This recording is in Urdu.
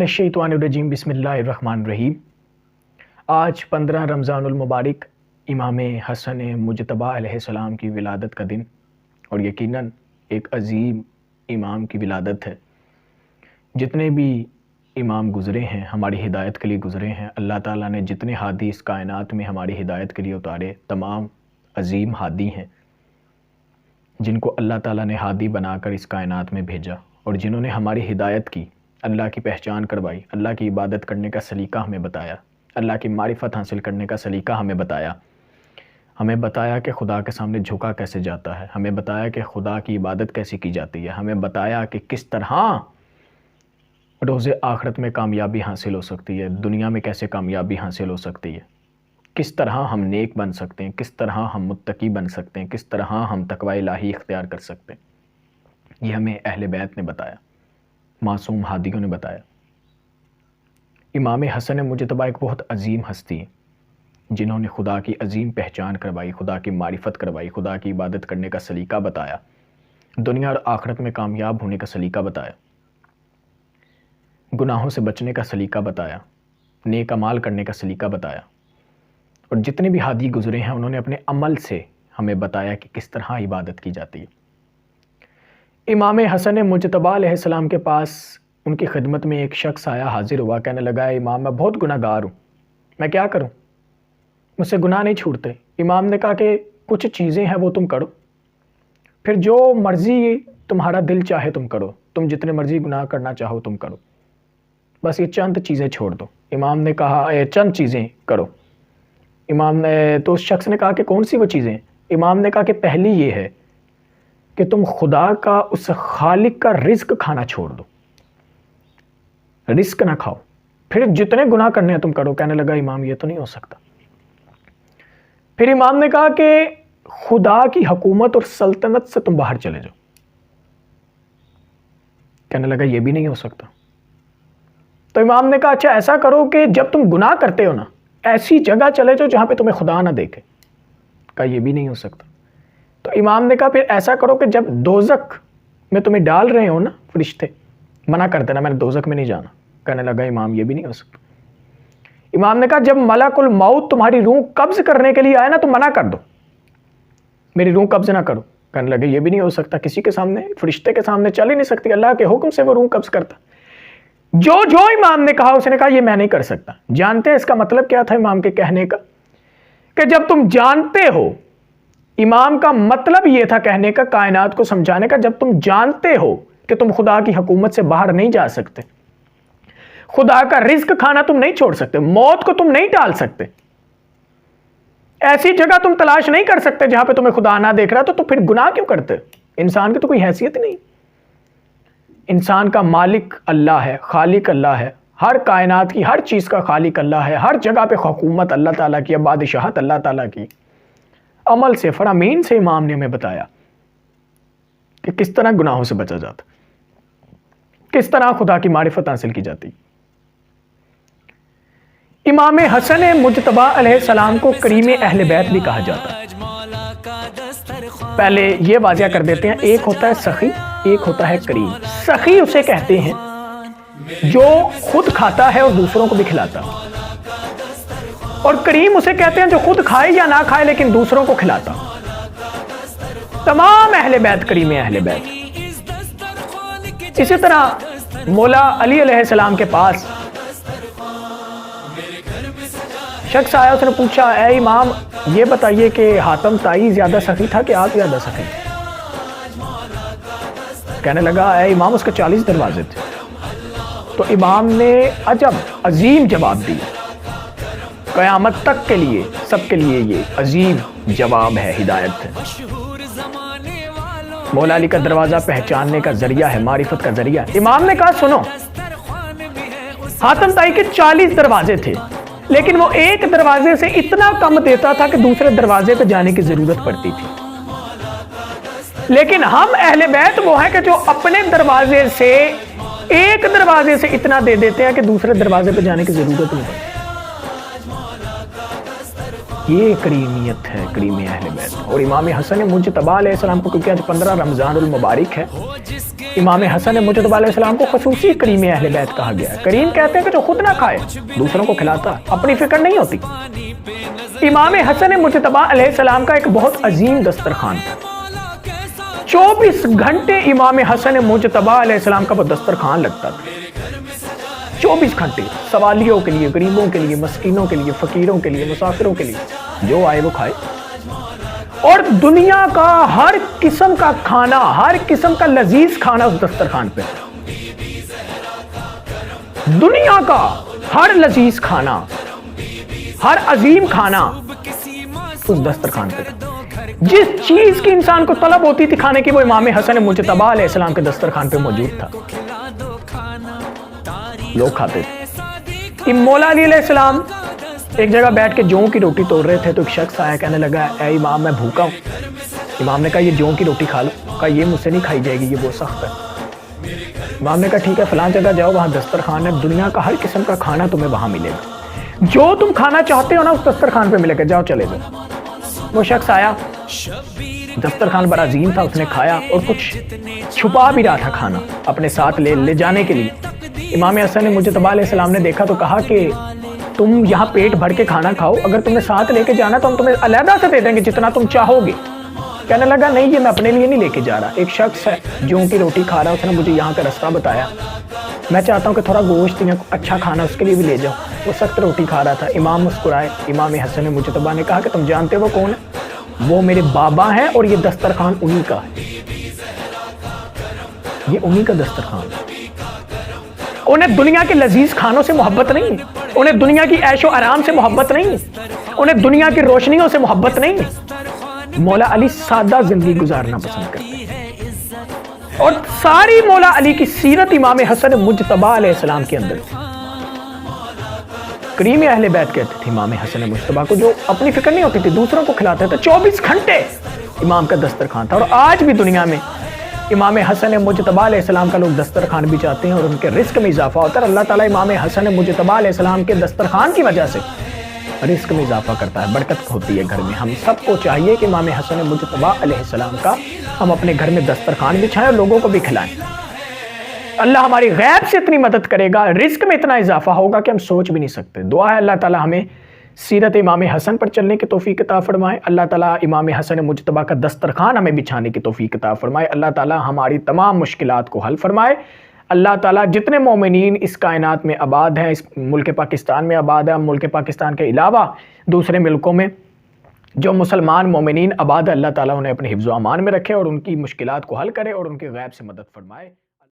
الشیطان الرجیم بسم اللہ الرحمن الرحیم۔ آج 15 رمضان المبارک امام حسن مجتبیٰ علیہ السلام کی ولادت کا دن، اور یقیناً ایک عظیم امام کی ولادت ہے۔ جتنے بھی امام گزرے ہیں ہماری ہدایت کے لیے گزرے ہیں، اللہ تعالیٰ نے جتنے ہادی اس کائنات میں ہماری ہدایت کے لیے اتارے، تمام عظیم ہادی ہیں جن کو اللہ تعالیٰ نے ہادی بنا کر اس کائنات میں بھیجا، اور جنہوں نے ہماری ہدایت کی، اللہ کی پہچان کروائی، اللہ کی عبادت کرنے کا سلیقہ ہمیں بتایا، اللہ کی معرفت حاصل کرنے کا سلیقہ ہمیں بتایا کہ خدا کے سامنے جھکا کیسے جاتا ہے، ہمیں بتایا کہ خدا کی عبادت کیسے کی جاتی ہے، ہمیں بتایا کہ کس طرح روز آخرت میں کامیابی حاصل ہو سکتی ہے، دنیا میں کیسے کامیابی حاصل ہو سکتی ہے، کس طرح ہم نیک بن سکتے ہیں، کس طرح ہم متقی بن سکتے ہیں، کس طرح ہم تقوی الہی اختیار کر سکتے ہیں۔ یہ ہمیں اہل بیت نے بتایا، معصوم ہادیوں نے بتایا۔ امام حسن مجتبیٰ ایک بہت عظیم ہستی ہے جنہوں نے خدا کی عظیم پہچان کروائی، خدا کی معرفت کروائی، خدا کی عبادت کرنے کا سلیقہ بتایا، دنیا اور آخرت میں کامیاب ہونے کا سلیقہ بتایا، گناہوں سے بچنے کا سلیقہ بتایا، نیک اعمال کرنے کا سلیقہ بتایا، اور جتنے بھی ہادی گزرے ہیں انہوں نے اپنے عمل سے ہمیں بتایا کہ کس طرح عبادت کی جاتی ہے۔ امام حسن مجتبیٰ علیہ السلام کے پاس ان کی خدمت میں ایک شخص آیا، حاضر ہوا، کہنے لگا، امام میں بہت گناہ گار ہوں، میں کیا کروں، مجھ سے گناہ نہیں چھوٹتے۔ امام نے کہا کہ کچھ چیزیں ہیں وہ تم کرو، پھر جو مرضی تمہارا دل چاہے تم کرو، تم جتنے مرضی گناہ کرنا چاہو تم کرو، بس یہ چند چیزیں چھوڑ دو۔ امام نے کہا چند چیزیں کرو۔ امام نے تو اس شخص نے کہا کہ کون سی وہ چیزیں؟ امام نے کہا کہ پہلی یہ ہے کہ تم خدا کا، اس خالق کا رزق کھانا چھوڑ دو، رزق نہ کھاؤ، پھر جتنے گناہ کرنے ہیں تم کرو۔ کہنے لگا امام یہ تو نہیں ہو سکتا۔ پھر امام نے کہا کہ خدا کی حکومت اور سلطنت سے تم باہر چلے جاؤ۔ کہنے لگا یہ بھی نہیں ہو سکتا۔ تو امام نے کہا اچھا ایسا کرو کہ جب تم گناہ کرتے ہو نا، ایسی جگہ چلے جاؤ جہاں پہ تمہیں خدا نہ دیکھے۔ کہا یہ بھی نہیں ہو سکتا۔ تو امام نے کہا پھر ایسا کرو کہ جب دوزخ میں تمہیں ڈال رہے ہو نا فرشتے، منع کر دینا، میں نے دوزخ میں نہیں جانا۔ کہنے لگا امام یہ بھی نہیں ہو سکتا۔ امام نے کہا جب ملک الموت تمہاری روح قبض کرنے کے لیے آئے نا تو منع کر دو، میری روح قبض نہ کرو۔ کہنے لگے یہ بھی نہیں ہو سکتا، کسی کے سامنے، فرشتے کے سامنے چل ہی نہیں سکتی، اللہ کے حکم سے وہ روح قبض کرتا۔ جو امام نے کہا اس نے کہا یہ میں نہیں کر سکتا۔ جانتے ہیں اس کا مطلب کیا تھا امام کے کہنے کا؟ کہ جب تم جانتے ہو، امام کا مطلب یہ تھا کہنے کا، کائنات کو سمجھانے کا، جب تم جانتے ہو کہ تم خدا کی حکومت سے باہر نہیں جا سکتے، خدا کا رزق کھانا تم نہیں چھوڑ سکتے، موت کو تم نہیں ٹال سکتے، ایسی جگہ تم تلاش نہیں کر سکتے جہاں پہ تمہیں خدا نہ دیکھ رہا، تو پھر گناہ کیوں کرتے؟ انسان کی تو کوئی حیثیت نہیں۔ انسان کا مالک اللہ ہے، خالق اللہ ہے، ہر کائنات کی ہر چیز کا خالق اللہ ہے، ہر جگہ پہ حکومت اللہ تعالیٰ کی، بادشاہت اللہ تعالیٰ کی۔ عمل سے، فرامین سے امام نے ہمیں بتایا کہ کس طرح گناہوں سے بچا جاتا، کس طرح خدا کی معرفت حاصل کی جاتی۔ امام حسن مجتبیٰ علیہ السلام کو کریم اہل بیت بھی کہا جاتا ہے۔ پہلے یہ واضح کر دیتے ہیں، ایک ہوتا ہے سخی، ایک ہوتا ہے کریم۔ سخی اسے کہتے ہیں جو خود کھاتا ہے اور دوسروں کو بھی کھلاتا، اور کریم اسے کہتے ہیں جو خود کھائے یا نہ کھائے لیکن دوسروں کو کھلاتا۔ تمام اہل بیت کریم اہل بیت۔ اسی طرح مولا علی علیہ السلام کے پاس شخص آیا، اس نے پوچھا اے امام یہ بتائیے کہ حاتم طائی زیادہ سخی تھا کہ آپ زیادہ سخی؟ کہنے لگا اے امام اس کے 40 دروازے تھے۔ تو امام نے عجب عظیم جواب دیا، قیامت تک کے لیے سب کے لیے یہ عظیم جواب ہے، ہدایت ہے۔ مولا علی کا دروازہ پہچاننے کا ذریعہ ہے، معرفت کا ذریعہ۔ امام نے کہا سنو، حاتم طائی کے 40 دروازے تھے، لیکن وہ ایک دروازے سے اتنا کم دیتا تھا کہ دوسرے دروازے پہ جانے کی ضرورت پڑتی تھی۔ لیکن ہم اہل بیت وہ ہیں کہ جو اپنے دروازے سے، ایک دروازے سے اتنا دے دیتے ہیں کہ دوسرے دروازے پہ جانے کی ضرورت نہیں پڑتی۔ یہ کریمیت ہے، کریم اہل بیت. اور امام حسن مجتبیٰ علیہ السلام کو، کیونکہ آج 15 رمضان المبارک ہے، امام حسن مجتبیٰ علیہ السلام کو خصوصی کریم اہل بیت کہا گیا ہے. کریم کہتے ہیں کہ جو خود نہ کھائے دوسروں کو کھلاتا، اپنی فکر نہیں ہوتی. امام حسن مجتبیٰ علیہ السلام کا ایک بہت عظیم دسترخوان تھا. 24 گھنٹے امام حسن مجتبیٰ علیہ السلام کا وہ دسترخوان لگتا تھا. 24 گھنٹے سوالیوں کے لیے، غریبوں کے لیے، مسکینوں کے لیے، فقیروں کے لیے، مسافروں کے لیے، جو آئے وہ کھائے. اور دنیا کا ہر قسم کا کھانا، ہر قسم کا لذیذ کھانا اس دسترخوان پہ. دنیا کا ہر لذیذ کھانا، ہر عظیم کھانا اس دسترخوان پہ. جس چیز کی انسان کو طلب ہوتی تھی کھانے کی، وہ امام حسن مجتبیٰ علیہ السلام کے دسترخوان پہ موجود تھا. لوگ کھاتے تھے. مولا علی علیہ السلام ایک جگہ بیٹھ کے جوں کی روٹی توڑ رہے تھے تو ایک شخص آیا، کہنے لگا اے امام میں بھوکا ہوں. امام نے کہا یہ جوں کی روٹی کھا لو. کہا یہ مجھ سے نہیں کھائی جائے گی، یہ بہت سخت ہے. امام نے کہا ٹھیک ہے، فلاں جگہ جاؤ، وہاں دسترخوان ہے، دنیا کا ہر قسم کا کھانا تمہیں وہاں ملے گا، جو تم کھانا چاہتے ہو نا اس دسترخوان پہ ملے گا، جاؤ چلے جاؤ. وہ شخص آیا، دسترخوان بڑا عظیم تھا، اس نے کھایا اور کچھ چھپا بھی رہا تھا کھانا اپنے ساتھ لے جانے کے لیے. امام حسن مجتبیٰ علیہ السلام نے دیکھا تو کہا کہ تم یہاں پیٹ بھر کے کھانا کھاؤ، اگر تمہیں ساتھ لے کے جانا تو ہم تمہیں علیحدہ سے دے دیں گے جتنا تم چاہو گے. کہنے لگا نہیں، یہ میں اپنے لیے نہیں لے کے جا رہا. ایک شخص ہے جوں کی روٹی کھا رہا، اس نے مجھے یہاں کا راستہ بتایا، میں چاہتا ہوں کہ تھوڑا گوشت یا اچھا کھانا اس کے لیے بھی لے جاؤ. وہ سخت روٹی کھا رہا تھا. امام مسکرائے. امام حسن مجتبیٰ نے کہا کہ تم جانتے وہ کون ہے؟ وہ میرے بابا ہیں اور یہ دسترخوان انہی کا ہے، یہ انہی کا دسترخوان ہے. انہیں دنیا کے لذیذ کھانوں سے محبت نہیں، انہیں دنیا کی عیش و آرام سے محبت نہیں، انہیں دنیا کی روشنیوں سے محبت نہیں. مولا علی سادہ زندگی گزارنا پسند کرتے، اور ساری مولا علی کی سیرت امام حسن مجتبیٰ علیہ السلام کے اندر تھی. کریم اہل بیت کہتے تھے امام حسن مجتبیٰ کو، جو اپنی فکر نہیں ہوتی تھی، دوسروں کو کھلاتے تھے. 24 گھنٹے امام کا دسترخوان تھا. اور آج بھی دنیا میں امام حسن مجتبیٰ علیہ السلام کا لوگ دسترخوان بھی چاہتے ہیں اور ان کے رزق میں اضافہ ہوتا ہے. اللہ تعالیٰ امام حسن مجتبیٰ علیہ السلام کے دسترخوان کی وجہ سے رزق میں اضافہ کرتا ہے، برکت ہوتی ہے گھر میں. ہم سب کو چاہیے کہ امام حسن مجتبیٰ علیہ السلام کا ہم اپنے گھر میں دسترخوان بچھائیں اور لوگوں کو بھی کھلائیں. اللہ ہماری غیب سے اتنی مدد کرے گا، رزق میں اتنا اضافہ ہوگا کہ ہم سوچ بھی نہیں سکتے. دعا ہے اللہ تعالیٰ ہمیں سیرت امام حسن پر چلنے کی توفیق عطا فرمائے. اللہ تعالیٰ امام حسن مجتبیٰ کا دسترخوان ہمیں بچھانے کی توفیق عطا فرمائے. اللہ تعالیٰ ہماری تمام مشکلات کو حل فرمائے. اللہ تعالیٰ جتنے مومنین اس کائنات میں آباد ہیں، اس ملک پاکستان میں آباد ہیں، ملک پاکستان کے علاوہ دوسرے ملکوں میں جو مسلمان مومنین آباد ہے، اللہ تعالیٰ انہیں اپنے حفظ و امان میں رکھے اور ان کی مشکلات کو حل کرے اور ان کی غیب سے مدد فرمائے.